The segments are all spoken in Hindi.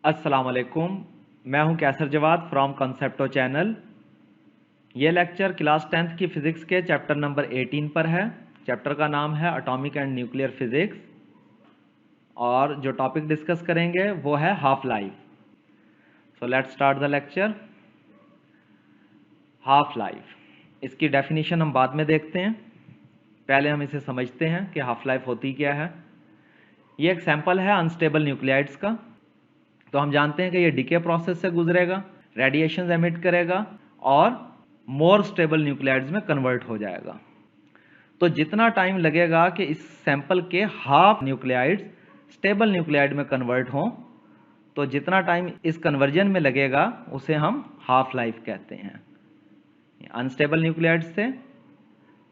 अस्सलाम वालेकुम। मैं हूं कैसर जवाद फ्रॉम कॉन्सेप्टो चैनल। ये लेक्चर क्लास 10th की फ़िज़िक्स के चैप्टर नंबर 18 पर है। चैप्टर का नाम है एटॉमिक एंड न्यूक्लियर फिज़िक्स और जो टॉपिक डिस्कस करेंगे वो है half life. So let's start the lecture. Half life, इसकी डेफिनेशन हम बाद में देखते हैं, पहले हम इसे समझते हैं कि हाफ लाइफ होती क्या है। ये एक सैंपल है अनस्टेबल न्यूक्लियाइड्स का। तो हम जानते हैं कि ये डीके प्रोसेस से गुजरेगा, रेडिएशन एमिट करेगा और मोर स्टेबल न्यूक्लियाइड्स में कन्वर्ट हो जाएगा। तो जितना टाइम लगेगा कि इस सैंपल के हाफ न्यूक्लियाइड्स स्टेबल न्यूक्लियाइड में कन्वर्ट हों, तो जितना टाइम इस कन्वर्जन में लगेगा उसे हम हाफ लाइफ कहते हैं। अनस्टेबल न्यूक्लियाइड्स से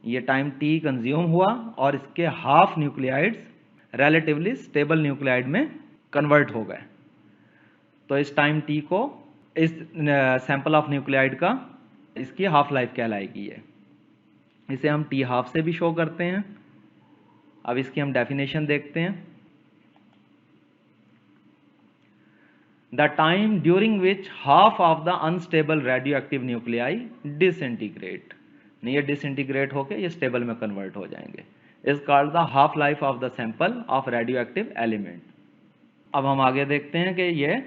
ये टाइम टी कंज्यूम हुआ और इसके half nuclides relatively stable nuclide में कन्वर्ट हो गए। तो इस टाइम टी को इस सैंपल ऑफ न्यूक्लियाइड का इसकी हाफ लाइफ कहलाएगी। ये इसे हम टी हाफ से भी शो करते हैं। अब इसकी हम डेफिनेशन देखते हैं। The time during which half of the unstable radio active nuclei disintegrate, नहीं ये डिसइंटीग्रेट होकर ये स्टेबल में कन्वर्ट हो जाएंगे, is called the half life of the sample of radio active element. अब हम आगे देखते हैं कि ये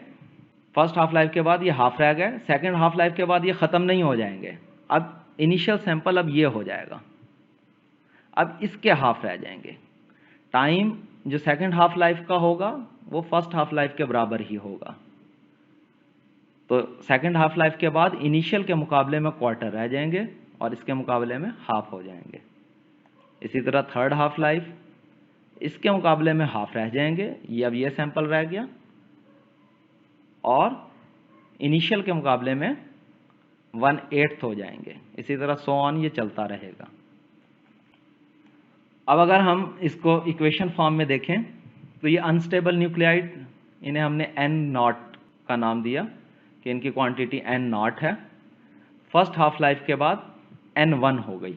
फर्स्ट हाफ लाइफ के बाद ये हाफ रह गए, सेकेंड हाफ लाइफ के बाद ये ख़त्म नहीं हो जाएंगे। अब इनिशियल सैंपल अब ये हो जाएगा, अब इसके हाफ रह जाएंगे। टाइम जो सेकेंड हाफ लाइफ का होगा वो फर्स्ट हाफ लाइफ के बराबर ही होगा। तो सेकेंड हाफ लाइफ के बाद इनिशियल के मुकाबले में क्वार्टर रह जाएंगे और इसके मुकाबले में हाफ हो जाएंगे। इसी तरह थर्ड हाफ लाइफ, इसके मुकाबले में हाफ रह जाएंगे, ये अब ये सैंपल रह गया और इनिशियल के मुकाबले में 1/8 हो जाएंगे। इसी तरह सो ऑन ये चलता रहेगा। अब अगर हम इसको इक्वेशन फॉर्म में देखें तो ये अनस्टेबल न्यूक्लियाइड, इन्हें हमने N0 का नाम दिया कि इनकी क्वांटिटी N0 है। फर्स्ट हाफ लाइफ के बाद N1 हो गई।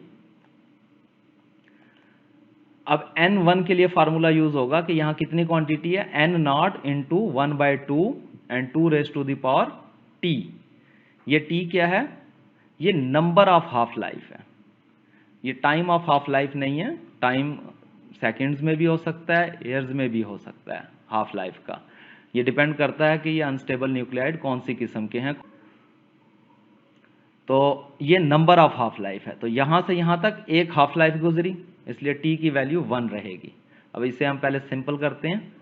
अब N1 के लिए फार्मूला यूज होगा कि यहाँ कितनी क्वांटिटी है, N0 into 1/2 and 2 raise to the power T। ये T क्या है, ये नंबर ऑफ हाफ लाइफ है, ये टाइम ऑफ हाफ लाइफ नहीं है। टाइम सेकंड्स में भी हो सकता है, ईयर्स में भी हो सकता है हाफ लाइफ का। ये डिपेंड करता है कि ये अनस्टेबल न्यूक्लियाइड कौन सी किस्म के हैं। तो ये नंबर ऑफ हाफ लाइफ है। तो यहाँ से यहाँ तक एक हाफ लाइफ गुजरी, इसलिए टी की वैल्यू 1 रहेगी। अब इसे हम पहले सिंपल करते हैं।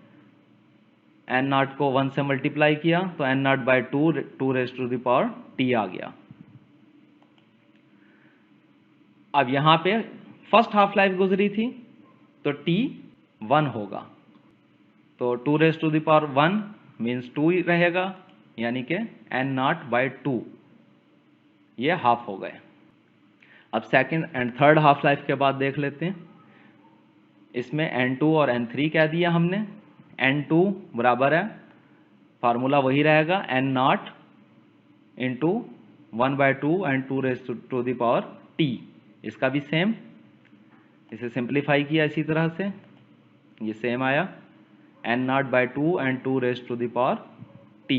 N0 को 1 से मल्टीप्लाई किया तो N0/2 2 raise to the power T आ गया। अब यहाँ पे फर्स्ट हाफ लाइफ गुजरी थी तो T 1 होगा, तो 2 raise to the power 1 means 2 ही रहेगा, यानी कि N0/2 ये हाफ हो गए। अब second and third half life के बाद देख लेते हैं। इसमें N2 और N3 कह दिया हमने। N2 बराबर है, फार्मूला वही रहेगा, N0 into 1/2 and 2 raise to the power T। इसका भी सेम, इसे सिंप्लीफाई किया इसी तरह से, ये सेम आया, N0/2 and 2 raise to the power T।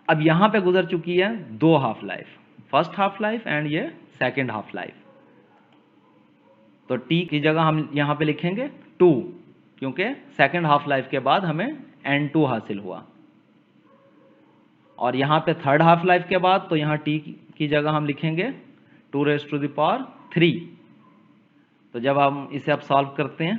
अब यहाँ पे गुजर चुकी है दो half life, first half life and ये सेकेंड हाफ लाइफ। तो T की जगह हम यहाँ पे लिखेंगे 2, क्योंकि सेकेंड हाफ लाइफ के बाद हमें N2 हासिल हुआ। और यहाँ पे थर्ड हाफ लाइफ के बाद तो यहाँ T की जगह हम लिखेंगे 2 रेज टू द पावर 3। तो जब हम इसे अब सॉल्व करते हैं,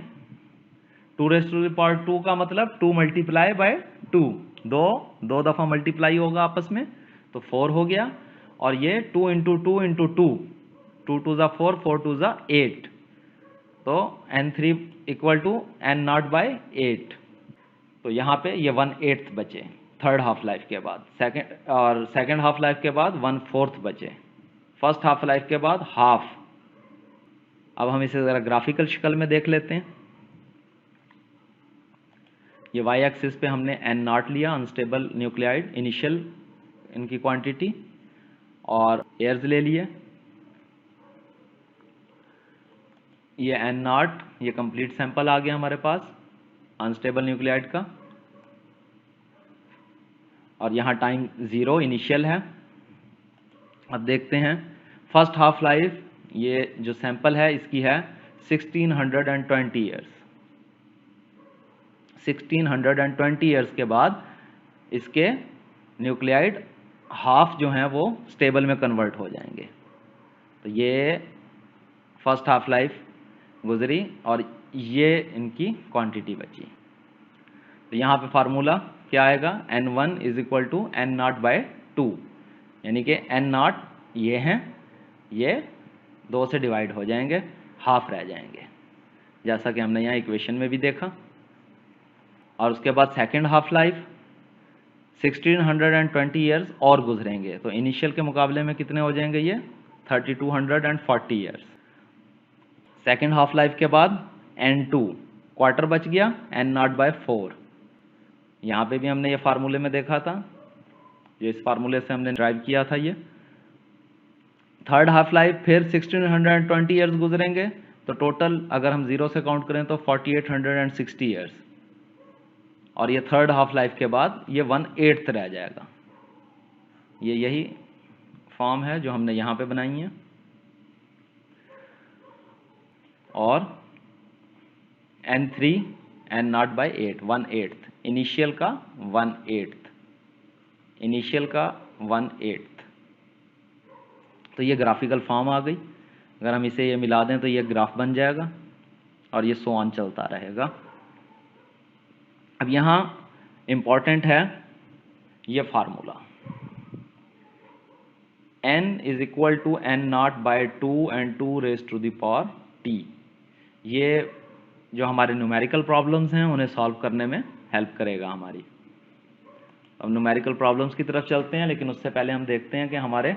2 रेज टू द पावर 2 का मतलब 2 मल्टीप्लाई बाय 2, दो दफ़ा मल्टीप्लाई होगा आपस में, तो 4 हो गया। और ये 2 इंटू 2 इंटू 2, 2 2 ज़ा 4, 4 2 ज़ा 8, तो N3 इक्वल टू N0/8। तो यहाँ पे ये 1/8 बचे थर्ड हाफ लाइफ के बाद, सेकेंड हाफ लाइफ के बाद 1/4 बचे, फर्स्ट हाफ लाइफ के बाद हाफ। अब हम इसे ज़रा ग्राफिकल शक्ल में देख लेते हैं। ये वाई एक्सिस पे हमने N0 लिया, अनस्टेबल न्यूक्लियाइड इनिशियल इनकी क्वांटिटी, और एयर्स ले लिए। ये N0, ये कंप्लीट सैंपल आ गया हमारे पास अनस्टेबल न्यूक्लियाइड का। और यहाँ टाइम 0 इनिशियल है। अब देखते हैं फर्स्ट हाफ लाइफ, ये जो सैंपल है इसकी है 1620 ईयर्स। 1620 ईयर्स के बाद इसके न्यूक्लियाइड हाफ जो हैं वो स्टेबल में कन्वर्ट हो जाएंगे। तो ये फर्स्ट हाफ लाइफ गुजरी और ये इनकी क्वांटिटी बची। तो यहाँ पे फार्मूला क्या आएगा, N1 is equal to N0/2, यानी कि N0 ये हैं, ये 2 से डिवाइड हो जाएंगे, हाफ रह जाएंगे, जैसा कि हमने यहाँ इक्वेशन में भी देखा। और उसके बाद सेकेंड हाफ लाइफ 1620 ईयर्स और गुजरेंगे, तो इनिशियल के मुकाबले में कितने हो जाएंगे, ये 3240 ईयर्स। सेकेंड हाफ लाइफ के बाद N2 क्वार्टर बच गया, N0/4। यहाँ पे भी हमने ये फार्मूले में देखा था, ये इस फार्मूले से हमने ड्राइव किया था ये। थर्ड हाफ लाइफ फिर 1620 ईयर्स गुजरेंगे, तो टोटल अगर हम 0 से काउंट करें तो 4860 ईयर्स। और ये थर्ड हाफ लाइफ के बाद ये 1/8 रह जाएगा। ये यही फॉर्म है जो हमने यहाँ पे बनाई है। और N3 N0/8 1/8, इनिशियल का 1/8, इनिशियल का 1/8। तो ये ग्राफिकल फॉर्म आ गई। अगर हम इसे ये मिला दें तो ये ग्राफ बन जाएगा और ये सो ऑन चलता रहेगा। अब यहाँ इम्पॉर्टेंट है ये formula, n is equal to N0/2 and 2 raised to the power t। ये जो हमारे न्यूमेरिकल प्रॉब्लम्स हैं उन्हें सॉल्व करने में हेल्प करेगा हमारी। अब न्यूमेरिकल प्रॉब्लम्स की तरफ चलते हैं, लेकिन उससे पहले हम देखते हैं कि हमारे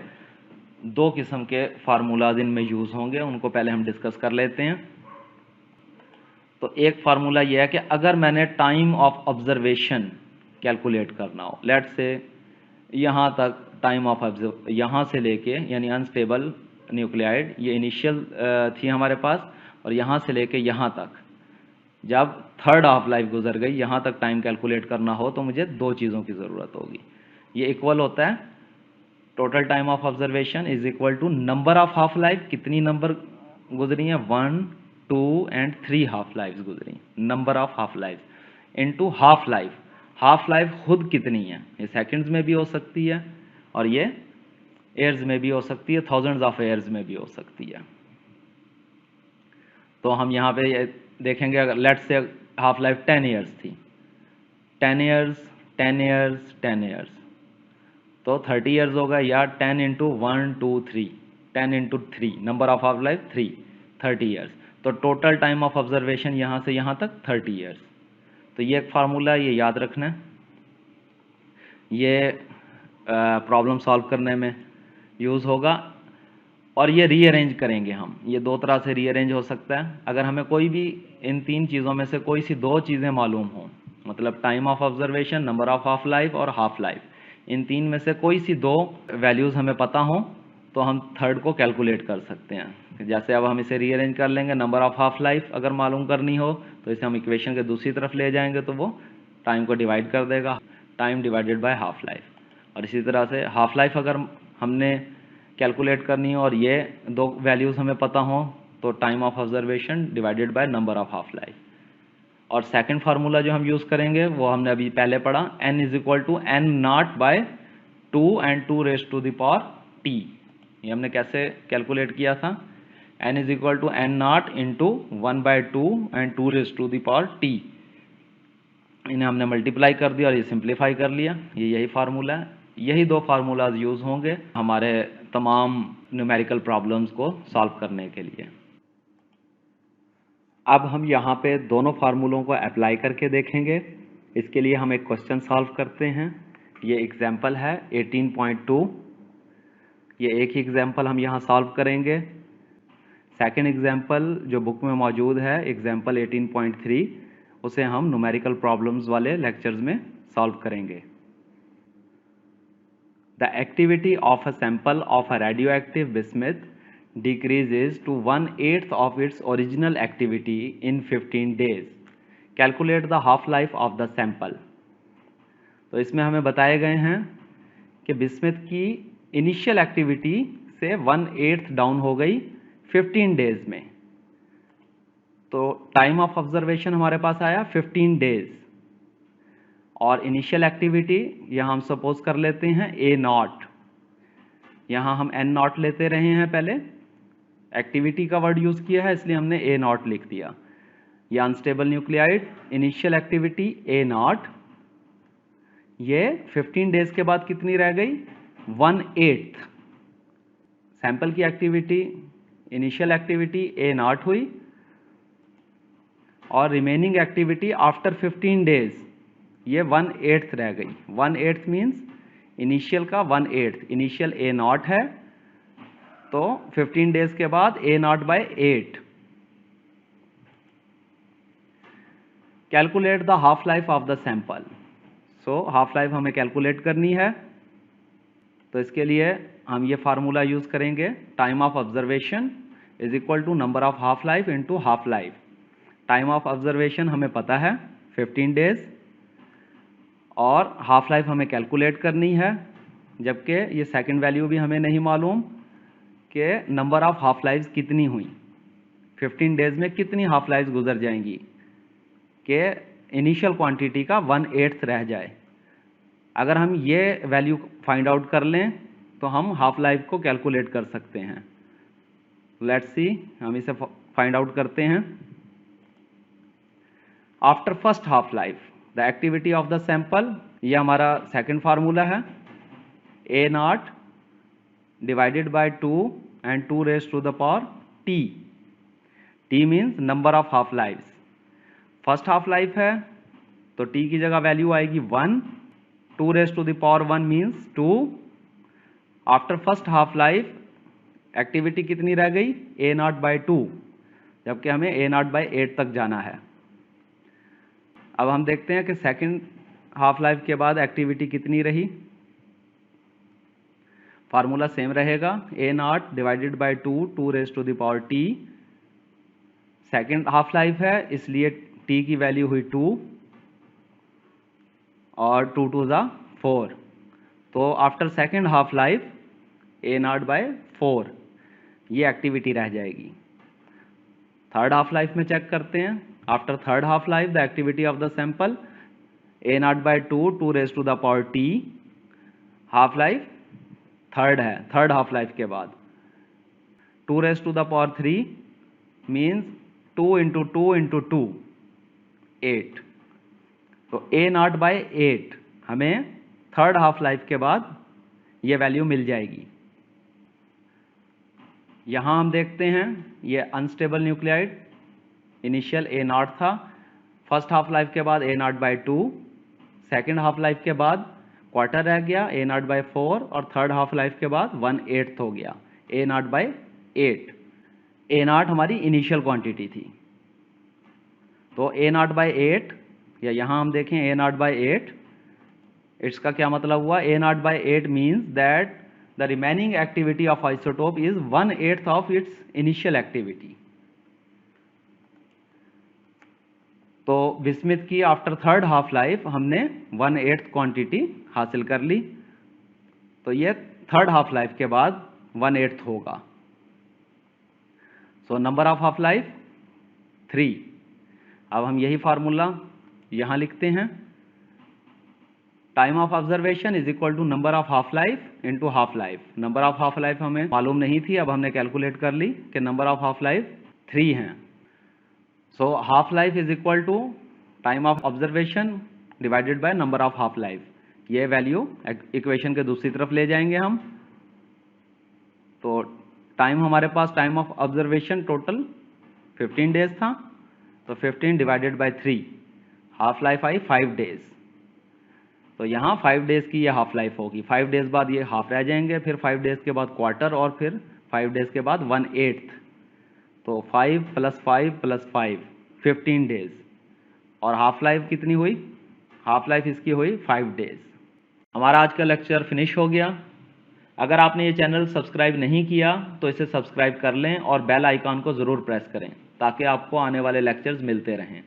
2 किस्म के फार्मूलाज इनमें यूज़ होंगे, उनको पहले हम डिस्कस कर लेते हैं। तो एक फार्मूला ये है कि अगर मैंने टाइम ऑफ ऑब्जर्वेशन कैलकुलेट करना हो, लेट्स से यहाँ तक टाइम ऑफ ऑब्जर्व, यहाँ से लेके यानी अनस्टेबल न्यूक्लियाइड ये इनिशियल थी हमारे पास, और यहाँ से लेके यहाँ तक जब थर्ड हाफ लाइफ गुजर गई, यहाँ तक टाइम कैलकुलेट करना हो तो मुझे 2 चीज़ों की ज़रूरत होगी। ये इक्वल होता है total time of observation is equal to number of half life, कितनी नंबर गुजरी हैं, 1, 2 and 3 हाफ लाइफ गुजरी, number of half life into half life. Half life खुद कितनी है, ये सेकंड्स में भी हो सकती है और ये एयर्स में भी हो सकती है, थाउजेंड्स ऑफ एयर्स में भी हो सकती है। तो हम यहाँ पे ये देखेंगे, अगर let's say half life 10 years थी, 10 ईयर्स 10 ईयर्स 10 ईयर्स, तो 30 ईयर्स होगा, या 10 into 1 2 3, 10 into 3, number of half life 3, 30 years. तो टोटल टाइम ऑफ ऑब्जर्वेशन यहाँ से यहाँ तक 30 ईयर्स। तो ये एक फार्मूला, ये याद रखना है, ये प्रॉब्लम सॉल्व करने में यूज़ होगा। और ये रीअरेंज करेंगे हम, ये 2 तरह से रीअरेंज हो सकता है। अगर हमें कोई भी इन 3 चीज़ों में से कोई सी 2 चीज़ें मालूम हों, मतलब time of observation, number of half life और हाफ लाइफ, इन 3 में से कोई सी 2 वैल्यूज़ हमें पता हों तो हम थर्ड को कैलकुलेट कर सकते हैं। जैसे अब हम इसे रीअरेंज कर लेंगे, नंबर ऑफ हाफ लाइफ अगर मालूम करनी हो तो इसे हम इक्वेशन के दूसरी तरफ ले जाएंगे तो वो टाइम को डिवाइड कर देगा, time divided by half life. और इसी तरह से हाफ लाइफ अगर हमने कैलकुलेट करनी हो और ये 2 वैल्यूज़ हमें पता हों तो time of observation divided by number of half life. और सेकंड फार्मूला जो हम यूज़ करेंगे वो हमने अभी पहले पढ़ा, n is equal to N0/2 and 2 raised to the power t। ये हमने कैसे कैलकुलेट किया था, n is equal to N0 into 1/2 and 2 raised to the power t। इन्हें हमने मल्टीप्लाई कर दिया और ये सिंप्लीफाई कर लिया, ये यही फार्मूला है। यही 2 फार्मूलाज यूज़ होंगे हमारे तमाम न्यूमेरिकल प्रॉब्लम्स को सॉल्व करने के लिए। अब हम यहाँ पे दोनों फार्मूलों को अप्लाई करके देखेंगे। इसके लिए हम एक क्वेश्चन सॉल्व करते हैं। ये एग्जाम्पल है 18.2, ये एक ही एग्जाम्पल हम यहाँ सॉल्व करेंगे। सेकंड एग्जाम्पल जो बुक में मौजूद है, एग्जाम्पल 18.3, उसे हम न्यूमेरिकल प्रॉब्लम्स वाले लेक्चर्स में सॉल्व करेंगे। The activity of a sample of a radioactive bismuth decreases to 1/8 of its original activity in 15 days. Calculate the half-life of the sample. तो इसमें हमें बताए गए हैं कि बिस्मिथ की इनिशियल एक्टिविटी से 1/8 डाउन हो गई 15 डेज में। तो टाइम ऑफ ऑब्जर्वेशन हमारे पास आया 15 डेज और इनिशियल एक्टिविटी यहाँ हम सपोज कर लेते हैं A0। यहाँ हम N0 लेते रहे हैं, पहले एक्टिविटी का वर्ड यूज़ किया है इसलिए हमने A0 लिख दिया। ये unstable nuclide initial activity A0, ये 15 डेज के बाद कितनी रह गई 1/8। सैंपल की एक्टिविटी इनिशियल एक्टिविटी A0 हुई और रिमेनिंग एक्टिविटी आफ्टर 15 डेज ये 1/8 रह गई। 1/8 मीन्स इनिशियल का 1/8, इनिशियल A0 है तो 15 डेज के बाद A0/8। Calculate the half life of the sample. So half life हमें कैलकुलेट करनी है, तो इसके लिए हम ये फार्मूला यूज करेंगे, time of observation is equal to number of half life into half life. Time of observation हमें पता है 15 डेज और हाफ लाइफ हमें कैलकुलेट करनी है, जबकि ये सेकंड वैल्यू भी हमें नहीं मालूम कि नंबर ऑफ हाफ लाइफ कितनी हुई, 15 डेज में कितनी हाफ लाइफ गुजर जाएंगी कि इनिशियल क्वांटिटी का 1/8 रह जाए। अगर हम ये वैल्यू फाइंड आउट कर लें तो हम हाफ लाइफ को कैलकुलेट कर सकते हैं। लेट्स सी, हम इसे फाइंड आउट करते हैं। After first half life the activity of the sample, ये हमारा सेकंड फार्मूला है, A0 divided by 2 and 2 raise to the power T। T means number of half lifes. First half life है तो T की जगह वैल्यू आएगी 1, 2 raise to the power 1 means 2। After first half life activity कितनी रह गई A0/2, जबकि हमें A0/8 तक जाना है। अब हम देखते हैं कि सेकंड हाफ लाइफ के बाद एक्टिविटी कितनी रही। फार्मूला सेम रहेगा, A0 divided by 2, 2 raise to the power T। Second half life है इसलिए T की वैल्यू हुई 2 और 2 2 ज़ा 4। तो after second half life A0/4 ये एक्टिविटी रह जाएगी। थर्ड हाफ लाइफ में चेक करते हैं। After third half life the activity of the sample A0/2, 2 raise to the power T। Half life third है, थर्ड हाफ लाइफ के बाद 2 raise to the power 3 means 2 × 2 × 2 8। तो A0/8 हमें थर्ड हाफ लाइफ के बाद ये वैल्यू मिल जाएगी। यहाँ हम देखते हैं ये अनस्टेबल न्यूक्लियाइड इनिशियल A0 था, फर्स्ट हाफ लाइफ के बाद A0/2, सेकेंड हाफ लाइफ के बाद क्वार्टर रह गया A0/4 और थर्ड हाफ लाइफ के बाद 1/8 हो गया A0/8। A0 हमारी इनिशियल क्वांटिटी थी, तो A0/8 या यहाँ हम देखें A0/8, इसका क्या मतलब हुआ, A0/8 means that the remaining activity of isotope is 1/8 of its initial activity. तो बिस्मिथ की आफ्टर थर्ड हाफ लाइफ हमने 1/8 क्वांटिटी हासिल कर ली, तो ये थर्ड हाफ लाइफ के बाद 1/8 होगा। So number of half life 3। अब हम यही फार्मूला यहाँ लिखते हैं, time of observation is equal to number of half life into half life. Number of half life हमें मालूम नहीं थी, अब हमने कैलकुलेट कर ली कि नंबर ऑफ हाफ लाइफ 3 हैं। So half life is equal to time of observation divided by number of half life. ये वैल्यू इक्वेशन के दूसरी तरफ ले जाएंगे हम। तो टाइम हमारे पास time of observation total 15 days था, तो 15 डिवाइडेड बाय 3, हाफ लाइफ आई 5 डेज। तो यहाँ 5 डेज की ये हाफ लाइफ होगी, 5 डेज बाद ये हाफ रह जाएंगे, फिर 5 डेज के बाद क्वार्टर और फिर 5 डेज के बाद 1/8। तो 5 + 5 + 5 15 डेज। और हाफ लाइफ कितनी हुई, हाफ लाइफ इसकी हुई 5 डेज। हमारा आज का लेक्चर फिनिश हो गया। अगर आपने ये चैनल सब्सक्राइब नहीं किया तो इसे सब्सक्राइब कर लें और बेल आइकॉन को ज़रूर प्रेस करें ताकि आपको आने वाले लेक्चर्स मिलते रहें।